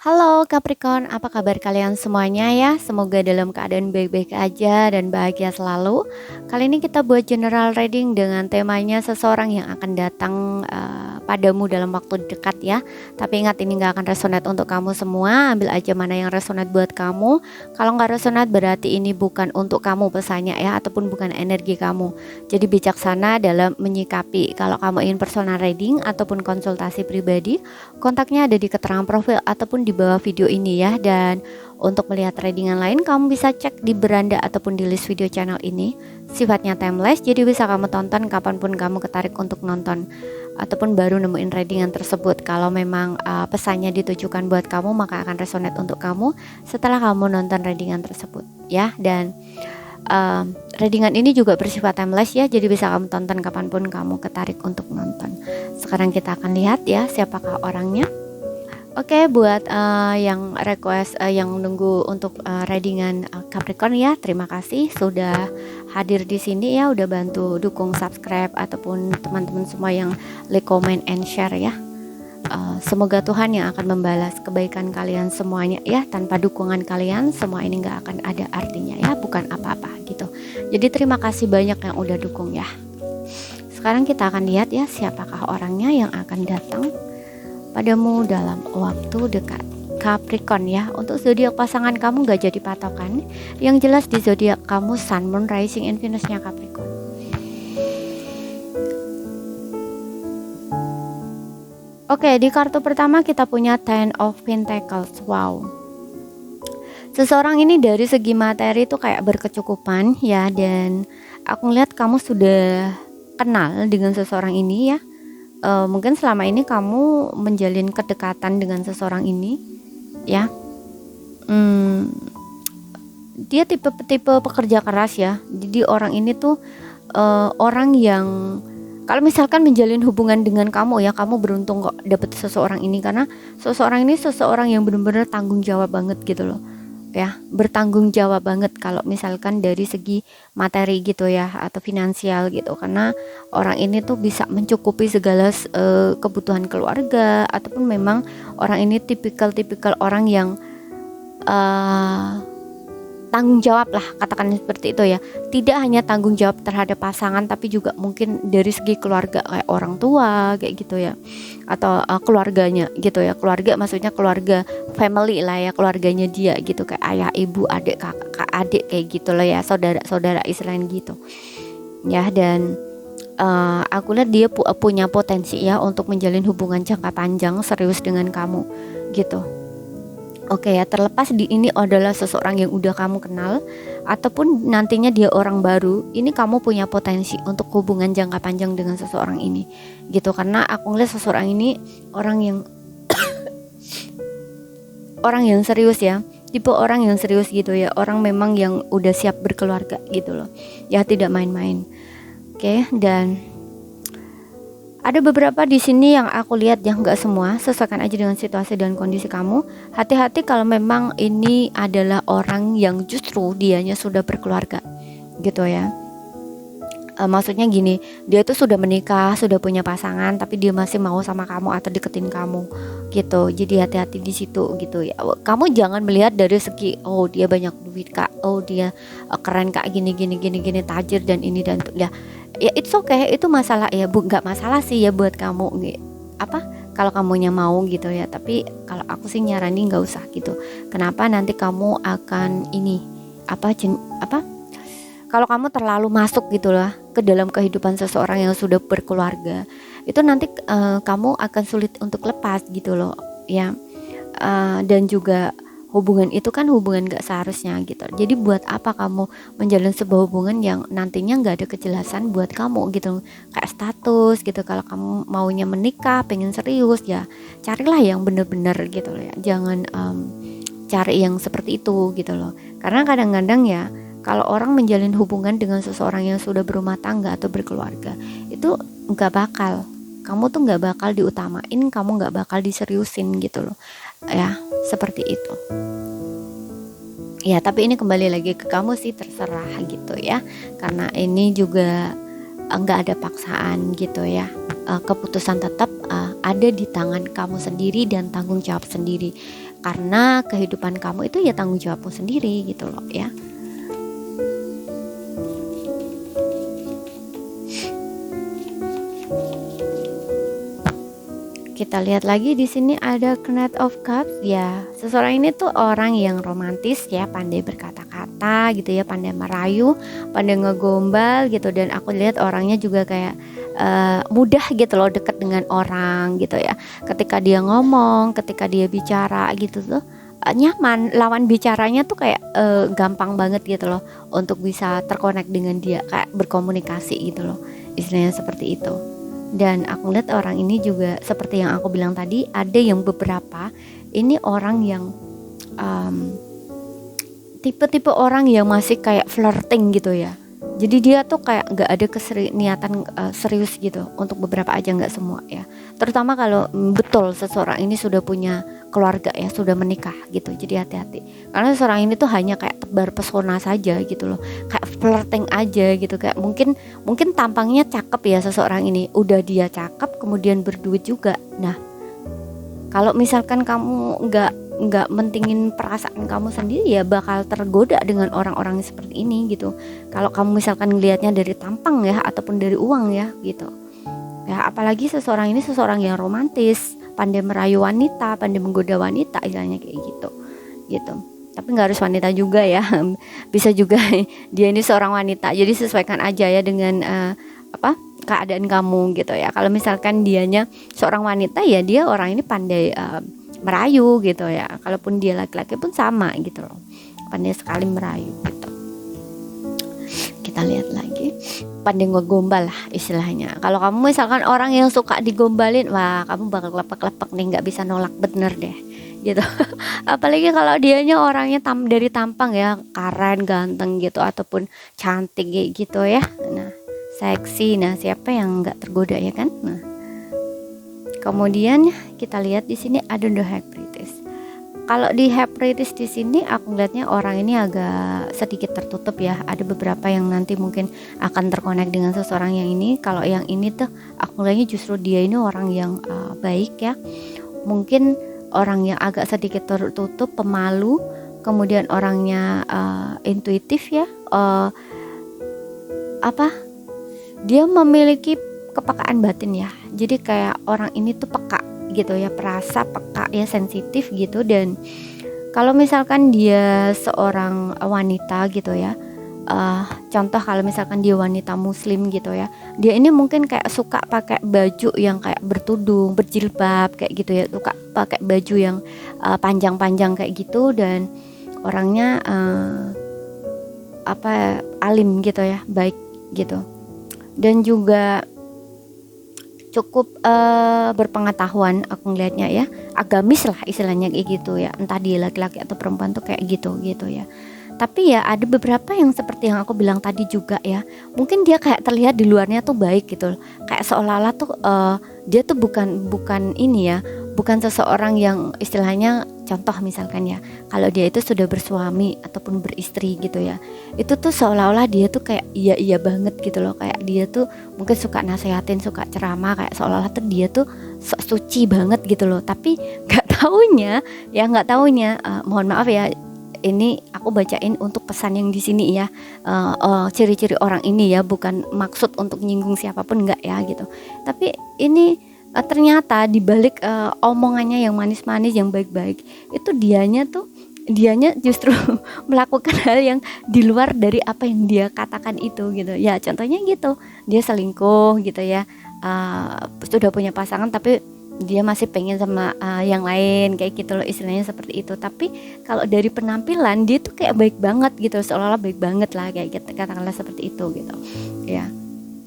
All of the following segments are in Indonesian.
Halo Capricorn, apa kabar kalian semuanya ya? Semoga dalam keadaan baik-baik aja dan bahagia selalu. Kali ini kita buat general reading dengan temanya seseorang yang akan datang padamu dalam waktu dekat ya. Tapi ingat ini gak akan resonate untuk kamu semua. Ambil aja mana yang resonate buat kamu. Kalau gak resonate berarti ini bukan untuk kamu pesannya ya, ataupun bukan energi kamu. Jadi bijaksana dalam menyikapi. Kalau kamu ingin personal reading ataupun konsultasi pribadi, kontaknya ada di keterangan profil ataupun di bawah video ini ya. Dan untuk melihat readingan lain kamu bisa cek di beranda ataupun di list video channel ini. Sifatnya timeless, jadi bisa kamu tonton kapanpun kamu ketarik untuk nonton ataupun baru nemuin readingan tersebut. Kalau memang pesannya ditujukan buat kamu, maka akan resonate untuk kamu setelah kamu nonton readingan tersebut ya. Dan readingan ini juga bersifat timeless ya, jadi bisa kamu tonton kapanpun kamu ketarik untuk nonton. Sekarang kita akan lihat ya siapakah orangnya. Oke, buat yang request yang nunggu untuk readingan Capricorn ya, terima kasih sudah hadir di sini ya, udah bantu dukung subscribe ataupun teman-teman semua yang like, comment, and share ya. Semoga Tuhan yang akan membalas kebaikan kalian semuanya ya. Tanpa dukungan kalian semua ini nggak akan ada artinya ya, bukan apa-apa gitu. Jadi terima kasih banyak yang udah dukung ya. Sekarang kita akan lihat ya siapakah orangnya yang akan datang padamu dalam waktu dekat. Capricorn ya. Untuk zodiak pasangan kamu gak jadi patokan. Yang jelas di zodiak kamu Sun, Moon, Rising, and Venus-nya Capricorn. Oke, di kartu pertama kita punya Ten of Pentacles. Wow. Seseorang ini dari segi materi itu kayak berkecukupan ya, dan aku ngeliat kamu sudah kenal dengan seseorang ini ya. Mungkin selama ini kamu menjalin kedekatan dengan seseorang ini ya. Dia tipe pekerja keras ya. Jadi orang ini tuh orang yang kalau misalkan menjalin hubungan dengan kamu ya, kamu beruntung kok dapet seseorang ini, karena seseorang ini seseorang yang benar-benar tanggung jawab banget gitu loh ya, bertanggung jawab banget kalau misalkan dari segi materi gitu ya, atau finansial gitu, karena orang ini tuh bisa mencukupi segala kebutuhan keluarga, ataupun memang orang ini tipikal orang yang tanggung jawab lah, katakan seperti itu ya. Tidak hanya tanggung jawab terhadap pasangan, tapi juga mungkin dari segi keluarga, kayak orang tua kayak gitu ya, atau keluarganya gitu ya. Keluarga maksudnya keluarga family lah ya, keluarganya dia gitu, kayak ayah, ibu, adik, kakak, adik kayak gitu loh ya, saudara istilahnya gitu ya. Dan aku lihat dia punya potensi ya untuk menjalin hubungan jangka panjang serius dengan kamu gitu. Oke ya, terlepas di ini adalah seseorang yang udah kamu kenal ataupun nantinya dia orang baru, ini kamu punya potensi untuk hubungan jangka panjang dengan seseorang ini gitu. Karena aku ngeliat seseorang ini orang yang orang yang serius ya, tipe orang yang serius gitu ya, orang memang yang udah siap berkeluarga gitu loh ya, tidak main-main. Oke, dan ada beberapa di sini yang aku lihat yang nggak semua, sesuaikan aja dengan situasi dan kondisi kamu. Hati-hati kalau memang ini adalah orang yang justru dianya sudah berkeluarga gitu ya. Maksudnya gini, dia tuh sudah menikah, sudah punya pasangan, tapi dia masih mau sama kamu atau deketin kamu gitu. Jadi hati-hati di situ gitu ya. Kamu jangan melihat dari segi oh dia banyak duit kak, oh dia keren kak, gini tajir dan ini dan itu ya, it's okay, itu masalah ya, nggak masalah sih ya buat kamu apa kalau kamunya mau gitu ya. Tapi kalau aku sih nyaranin nggak usah gitu. Kenapa? Nanti kamu akan ini apa kalau kamu terlalu masuk gitu lah ke dalam kehidupan seseorang yang sudah berkeluarga, itu nanti kamu akan sulit untuk lepas gitu loh ya. Dan juga hubungan itu kan hubungan gak seharusnya gitu. Jadi buat apa kamu menjalin sebuah hubungan yang nantinya gak ada kejelasan buat kamu gitu, kayak status gitu. Kalau kamu maunya menikah, pengen serius ya, carilah yang bener-bener gitu loh ya. Jangan cari yang seperti itu gitu loh. Karena kadang-kadang ya, kalau orang menjalin hubungan dengan seseorang yang sudah berumah tangga atau berkeluarga, itu gak bakal, kamu tuh gak bakal diutamain, kamu gak bakal diseriusin gitu loh ya, seperti itu ya. Tapi ini kembali lagi ke kamu sih, terserah gitu ya, karena ini juga nggak ada paksaan gitu ya. Keputusan tetap ada di tangan kamu sendiri dan tanggung jawab sendiri. Karena kehidupan kamu itu ya tanggung jawabmu sendiri gitu loh ya. Kita lihat lagi di sini ada Knight of Cups ya. Seseorang ini tuh orang yang romantis ya, pandai berkata-kata gitu ya, pandai merayu, pandai ngegombal gitu. Dan aku lihat orangnya juga kayak mudah gitu loh dekat dengan orang gitu ya. Ketika dia ngomong, ketika dia bicara gitu tuh nyaman, lawan bicaranya tuh kayak gampang banget gitu loh untuk bisa terkonek dengan dia, kayak berkomunikasi gitu loh, istilahnya seperti itu. Dan aku lihat orang ini juga seperti yang aku bilang tadi, ada yang beberapa ini orang yang tipe-tipe orang yang masih kayak flirting gitu ya. Jadi dia tuh kayak gak ada niatan serius gitu untuk beberapa aja, gak semua ya. Terutama kalau betul seseorang ini sudah punya keluarga ya, sudah menikah gitu. Jadi hati-hati, karena seseorang ini tuh hanya kayak tebar pesona saja gitu loh, kayak flirting aja gitu. Kayak mungkin tampangnya cakep ya seseorang ini, udah dia cakep kemudian berduit juga. Nah, kalau misalkan kamu nggak mentingin perasaan kamu sendiri ya bakal tergoda dengan orang-orang seperti ini gitu. Kalau kamu misalkan ngelihatnya dari tampang ya ataupun dari uang ya gitu ya. Apalagi seseorang ini seseorang yang romantis, pandai merayu wanita, pandai menggoda wanita, istilahnya kayak gitu. Tapi nggak harus wanita juga ya, bisa juga dia ini seorang wanita. Jadi sesuaikan aja ya dengan keadaan kamu gitu ya. Kalau misalkan dianya seorang wanita ya dia orang ini pandai merayu gitu ya. Kalaupun dia laki-laki pun sama gitu loh, pandai sekali merayu gitu. Kita lihat lagi, pandai ngegombal lah istilahnya. Kalau kamu misalkan orang yang suka digombalin, wah kamu bakal lepek-lepek nih, nggak bisa nolak bener deh gitu. Apalagi kalau dianya orangnya dari tampang ya, keren, ganteng gitu, ataupun cantik gitu ya. Nah, seksi. Nah, siapa yang nggak tergoda ya kan? Nah, kemudian kita lihat di sini ada The High Priestess. Kalau di High Priestess di sini aku ngeliatnya orang ini agak sedikit tertutup ya. Ada beberapa yang nanti mungkin akan terkonek dengan seseorang yang ini. Kalau yang ini tuh aku ngeliatnya justru dia ini orang yang baik ya. Mungkin orang yang agak sedikit tertutup, pemalu, kemudian orangnya intuitif ya. Dia memiliki kepekaan batin ya. Jadi kayak orang ini tuh peka gitu ya, perasa, peka ya, sensitif gitu. Dan kalau misalkan dia seorang wanita gitu ya, contoh kalau misalkan dia wanita muslim gitu ya, dia ini mungkin kayak suka pakai baju yang kayak bertudung, berjilbab kayak gitu ya, suka pakai baju yang panjang-panjang kayak gitu. Dan orangnya alim gitu ya, baik gitu. Dan juga cukup berpengetahuan aku ngelihatnya ya, agamis lah istilahnya kayak gitu ya, entah dia laki-laki atau perempuan tuh kayak gitu ya. Tapi ya ada beberapa yang seperti yang aku bilang tadi juga ya, mungkin dia kayak terlihat di luarnya tuh baik gitu, kayak seolah-olah tuh dia tuh bukan ini ya, bukan seseorang yang istilahnya, contoh misalkan ya, kalau dia itu sudah bersuami ataupun beristri gitu ya, itu tuh seolah-olah dia tuh kayak iya banget gitu loh, kayak dia tuh mungkin suka nasehatin, suka ceramah, kayak seolah-olah tuh dia tuh suci banget gitu loh. Tapi nggak taunya, mohon maaf ya, ini aku bacain untuk pesan yang di sini ya, ciri-ciri orang ini ya, bukan maksud untuk nyinggung siapapun, enggak ya gitu. Tapi ini ternyata dibalik omongannya yang manis-manis, yang baik-baik, itu dianya justru melakukan hal yang di luar dari apa yang dia katakan itu gitu ya. Contohnya gitu, dia selingkuh gitu ya, sudah punya pasangan tapi dia masih pengen sama yang lain kayak gitu loh, istilahnya seperti itu. Tapi kalau dari penampilan dia tuh kayak baik banget gitu, seolah-olah baik banget lah kayak gitu, katakanlah seperti itu gitu ya.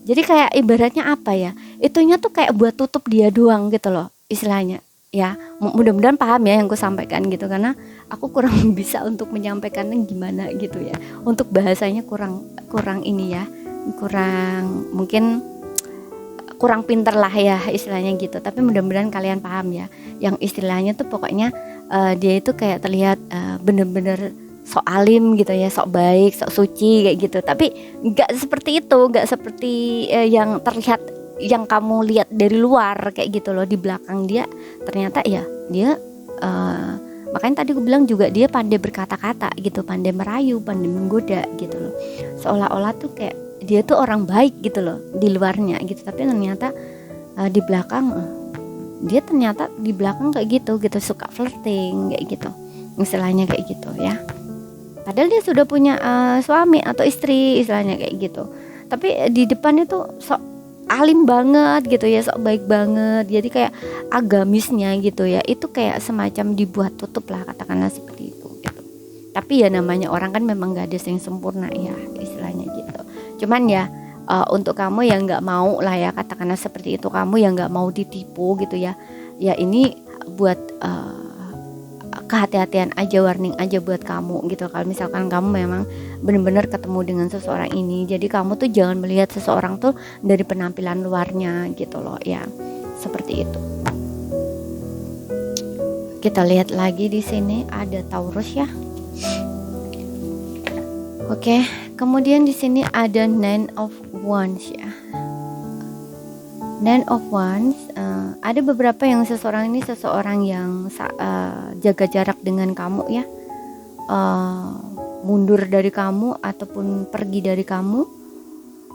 Jadi kayak ibaratnya apa ya, itunya tuh kayak buat tutup dia doang gitu loh istilahnya ya. Mudah-mudahan paham ya yang aku sampaikan gitu, karena aku kurang bisa untuk menyampaikannya gimana gitu ya, untuk bahasanya kurang ini ya, mungkin kurang pinter lah ya istilahnya gitu. Tapi mudah-mudahan kalian paham ya, yang istilahnya tuh pokoknya dia itu kayak terlihat bener-bener sok alim gitu ya, sok baik, sok suci kayak gitu. Tapi nggak seperti itu, nggak seperti yang terlihat yang kamu lihat dari luar kayak gitu loh. Di belakang dia ternyata ya dia makanya tadi aku bilang juga dia pandai berkata-kata gitu, pandai merayu, pandai menggoda gitu loh. Seolah-olah tuh kayak dia tuh orang baik gitu loh di luarnya gitu, tapi ternyata di belakang dia ternyata di belakang kayak gitu suka flirting kayak gitu, istilahnya kayak gitu ya. Padahal dia sudah punya suami atau istri istilahnya kayak gitu, tapi di depan itu sok alim banget gitu ya, sok baik banget. Jadi kayak agamisnya gitu ya, itu kayak semacam dibuat tutup lah, katakanlah seperti itu gitu. Tapi ya namanya orang kan memang gak ada yang sempurna ya, istilahnya gitu. Cuman ya untuk kamu yang nggak mau lah ya, katakanlah seperti itu, kamu yang nggak mau ditipu gitu ya, ya ini buat kehati-hatian aja, warning aja buat kamu gitu. Kalau misalkan kamu memang benar-benar ketemu dengan seseorang ini, jadi kamu tuh jangan melihat seseorang tuh dari penampilan luarnya gitu loh ya, seperti itu. Kita lihat lagi di sini ada Taurus ya. Oke, kemudian di sini ada Nine of Wands ya. Nine of Wands, ada beberapa yang seseorang yang jaga jarak dengan kamu ya, mundur dari kamu ataupun pergi dari kamu.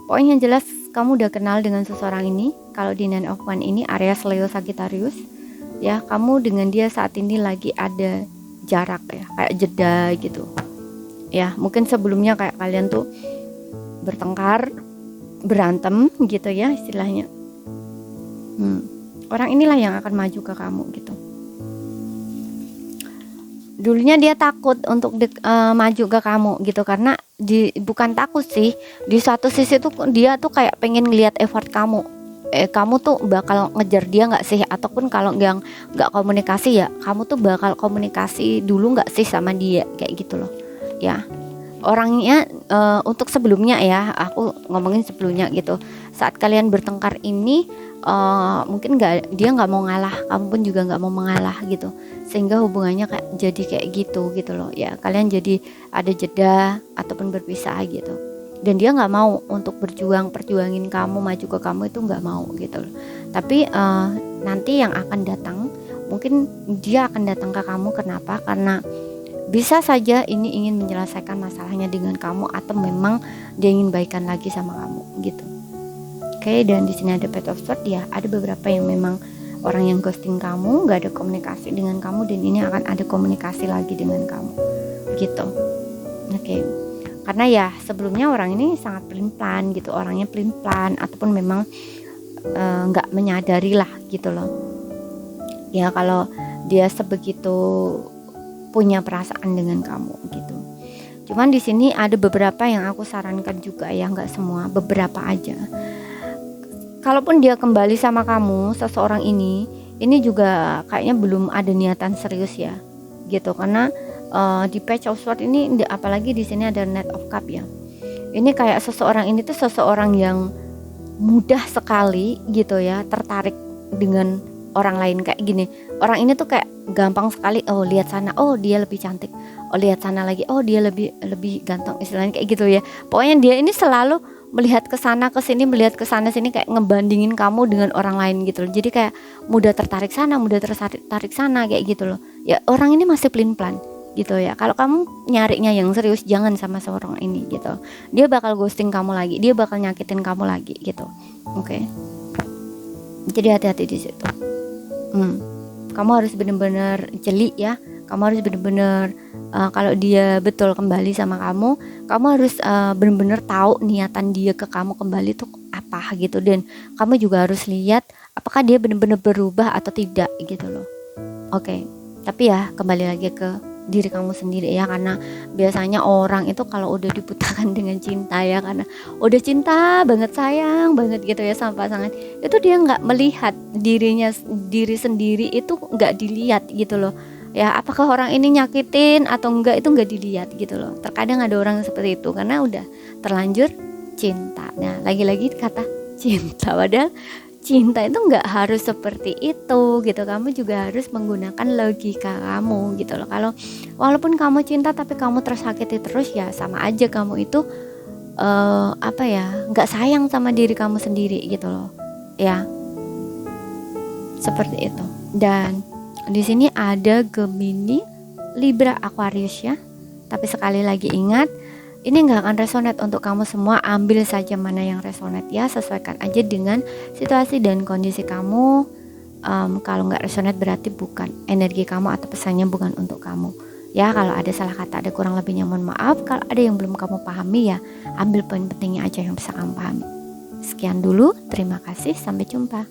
Pokoknya yang jelas kamu udah kenal dengan seseorang ini. Kalau di Nine of Wands ini Aries, Leo, Sagittarius ya, kamu dengan dia saat ini lagi ada jarak ya, kayak jeda gitu. Ya mungkin sebelumnya kayak kalian tuh bertengkar, berantem gitu ya istilahnya. Orang inilah yang akan maju ke kamu gitu. Dulunya dia takut untuk maju ke kamu gitu, karena bukan takut sih, di suatu sisi tuh dia tuh kayak pengen ngelihat effort kamu. Kamu tuh bakal ngejar dia nggak sih, ataupun kalau yang nggak komunikasi ya kamu tuh bakal komunikasi dulu nggak sih sama dia kayak gitu loh ya. Orangnya untuk sebelumnya ya, aku ngomongin sebelumnya gitu, saat kalian bertengkar ini mungkin dia nggak mau ngalah, kamu pun juga nggak mau mengalah gitu, sehingga hubungannya jadi kayak gitu loh ya. Kalian jadi ada jeda ataupun berpisah gitu, dan dia nggak mau untuk perjuangin kamu, maju ke kamu, itu nggak mau gitu loh. Tapi nanti yang akan datang, mungkin dia akan datang ke kamu. Kenapa? Karena bisa saja ini ingin menyelesaikan masalahnya dengan kamu, atau memang dia ingin baikan lagi sama kamu gitu. Oke, dan di sini ada Page of Swords ya, ada beberapa yang memang orang yang ghosting kamu, nggak ada komunikasi dengan kamu, dan ini akan ada komunikasi lagi dengan kamu gitu. Oke, karena ya sebelumnya orang ini sangat pelin-pelan gitu, orangnya pelin-pelan ataupun memang nggak menyadari lah gitu loh ya, kalau dia sebegitu punya perasaan dengan kamu gitu. Cuman di sini ada beberapa yang aku sarankan juga ya, nggak semua, beberapa aja. Kalaupun dia kembali sama kamu, seseorang ini juga kayaknya belum ada niatan serius ya gitu, karena di Page of Swords ini, apalagi di sini ada Knight of Cup ya. Ini kayak seseorang ini tuh seseorang yang mudah sekali gitu ya tertarik dengan orang lain. Kayak gini, orang ini tuh kayak gampang sekali, oh lihat sana, oh dia lebih cantik, oh lihat sana lagi, oh dia lebih ganteng, istilahnya kayak gitu ya. Pokoknya dia ini selalu melihat ke sana ke sini, melihat ke sana sini, kayak ngebandingin kamu dengan orang lain gitu loh. Jadi kayak mudah tertarik sana, mudah tertarik sana kayak gitu loh. Ya orang ini masih pelin-pelan gitu ya. Kalau kamu nyarinya yang serius, jangan sama seorang ini gitu. Dia bakal ghosting kamu lagi, dia bakal nyakitin kamu lagi gitu. Oke. Jadi hati-hati di situ. Kamu harus benar-benar jeli ya. Kamu harus benar-benar kalau dia betul kembali sama kamu harus benar-benar tahu niatan dia ke kamu kembali tuh apa gitu. Dan kamu juga harus lihat apakah dia benar-benar berubah atau tidak gitu loh. Oke. Tapi ya kembali lagi ke diri kamu sendiri ya, karena biasanya orang itu kalau udah dibutakan dengan cinta ya, karena udah cinta banget, sayang banget gitu ya sama pasangan, itu dia nggak melihat diri sendiri itu nggak dilihat gitu loh ya. Apakah orang ini nyakitin atau enggak, itu nggak dilihat gitu loh. Terkadang ada orang seperti itu karena udah terlanjur cinta. Nah lagi-lagi kata cinta, padahal cinta itu nggak harus seperti itu gitu. Kamu juga harus menggunakan logika kamu gitu loh. Kalau walaupun kamu cinta tapi kamu tersakiti terus, ya sama aja kamu itu nggak sayang sama diri kamu sendiri gitu loh ya. Seperti itu. Dan di sini ada Gemini, Libra, Aquarius ya. Tapi sekali lagi ingat, ini nggak akan resonate untuk kamu semua. Ambil saja mana yang resonate ya. Sesuaikan aja dengan situasi dan kondisi kamu. Kalau nggak resonate berarti bukan energi kamu atau pesannya bukan untuk kamu. Ya, kalau ada salah kata, ada kurang lebihnya mohon maaf. Kalau ada yang belum kamu pahami ya, ambil poin pentingnya aja yang bisa kamu pahami. Sekian dulu, terima kasih, sampai jumpa.